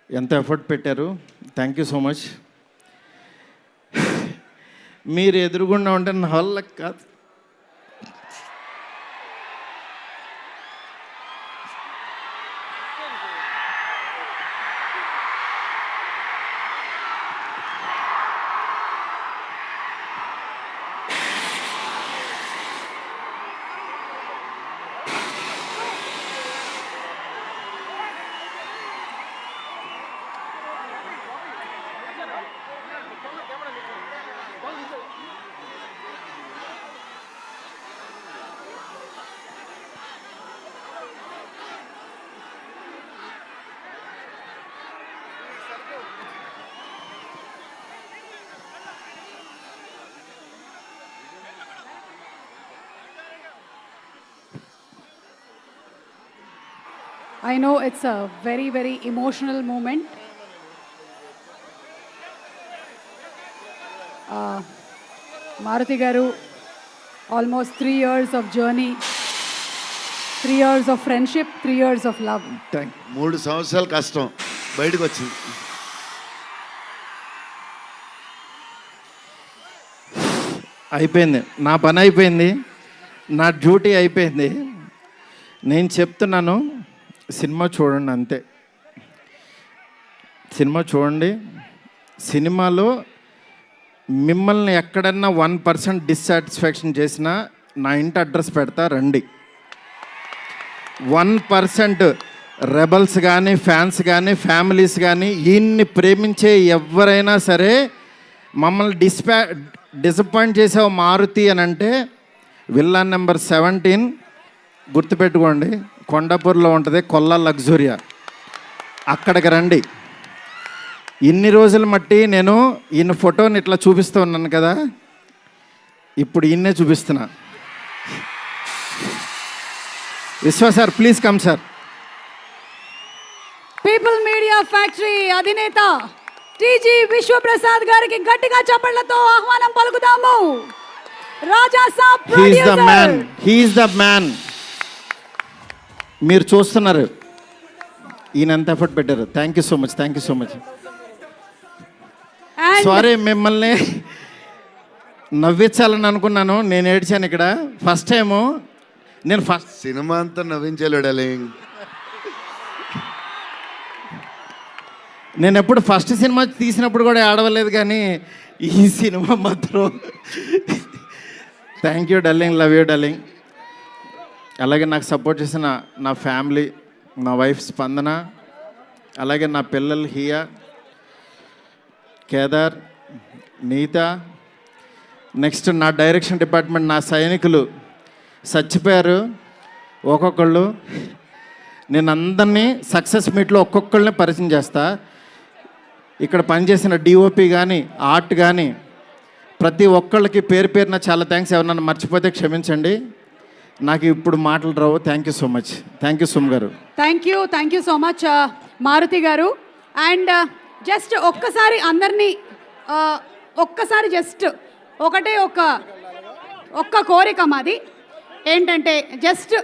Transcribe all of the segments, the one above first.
ఎంత ఎఫర్ట్ పెట్టారు. Thank you so much. మీరు ఎదురుగుండా ఉంటే నా వల్ల కాదు. I know it's a very, very emotional moment. Maruti Garu, almost 3 years of journey, 3 years of friendship, 3 years of love. 3 సంవత్సరాలు కష్టం బయటకు వచ్చింది. అయిపోయింది, నా పని అయిపోయింది, నా డ్యూటీ అయిపోయింది. నేను చెప్తున్నాను, సినిమా చూడండి అంతే. సినిమా చూడండి. సినిమాలో మిమ్మల్ని ఎక్కడన్నా 1% డిస్సాటిస్ఫాక్షన్ చేసినా నా ఇంటి అడ్రస్ పెడతా, రండి. 1% రెబల్స్ కానీ, ఫ్యాన్స్ కానీ, ఫ్యామిలీస్ కానీ, ఈయన్ని ప్రేమించే ఎవరైనా సరే మమ్మల్ని డిసప్పాయింట్ చేసావు మారుతి అని అంటే విల్లా నెంబర్ 17 గుర్తుపెట్టుకోండి, కొండాపూర్లో ఉంటుంది, కొల్లా లగ్జూరియా. అక్కడికి రండి. ఇన్ని రోజులు మట్టి నేను ఈయన ఫోటోని ఇట్లా చూపిస్తూ ఉన్నాను కదా, ఇప్పుడు ఈయన్నే చూపిస్తున్నా. Vishwa sir, please come sir. People media factory అధినేత టీజీ విశ్వప్రసాద్ గారికి గట్టిగా చప్పట్లతో ఆహ్వానం పలుకుతాము. Raja Saab producer, he is the man. మీరు చూస్తున్నారు ఈయన ఎంత ఎఫర్ట్ పెట్టారు. Thank you so much, thank you so much. Sorry, మిమ్మల్ని నవ్వించాలని అనుకున్నాను, నేను ఏడ్చాను ఇక్కడ. ఫస్ట్ టైము నేను సినిమా అంతా నవ్వించలేడాలి. నేను ఎప్పుడు ఫస్ట్ సినిమా తీసినప్పుడు కూడా ఆడవలేదు, కానీ ఈ సినిమా మాత్రం thank you darling, love you darling. అలాగే నాకు సపోర్ట్ చేసిన నా ఫ్యామిలీ, నా వైఫ్ స్పందన, అలాగే నా పిల్లలు హియా, కేదార్, నీత, నెక్స్ట్ నా డైరెక్షన్ డిపార్ట్మెంట్, నా సైనికులు చచ్చిపోయారు ఒక్కొక్కళ్ళు. నేను అందరినీ సక్సెస్ మీట్లో ఒక్కొక్కళ్ళని పరిచయం చేస్తా. ఇక్కడ పనిచేసిన డిఓపి కానీ, ఆర్ట్ కానీ, ప్రతి ఒక్కళ్ళకి పేరు పేరున చాలా థ్యాంక్స్. ఎవరన్నా మర్చిపోతే క్షమించండి, నాకు ఇప్పుడు మాటలు రావు. Thank you so much. Thank you సుమ్ గారు. Thank you so much Maruti గారు. అండ్ జస్ట్ ఒక్కసారి అందరినీ ఒక్కసారి జస్ట్ ఒక్క కోరిక మాది ఏంటంటే, జస్ట్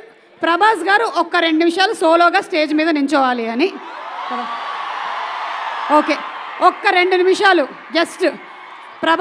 ప్రభాస్ గారు ఒక్క 2 నిమిషాలు సోలోగా స్టేజ్ మీద నించోవాలి అని. ఓకే, ఒక్క 2 నిమిషాలు జస్ట్ ప్రభాస్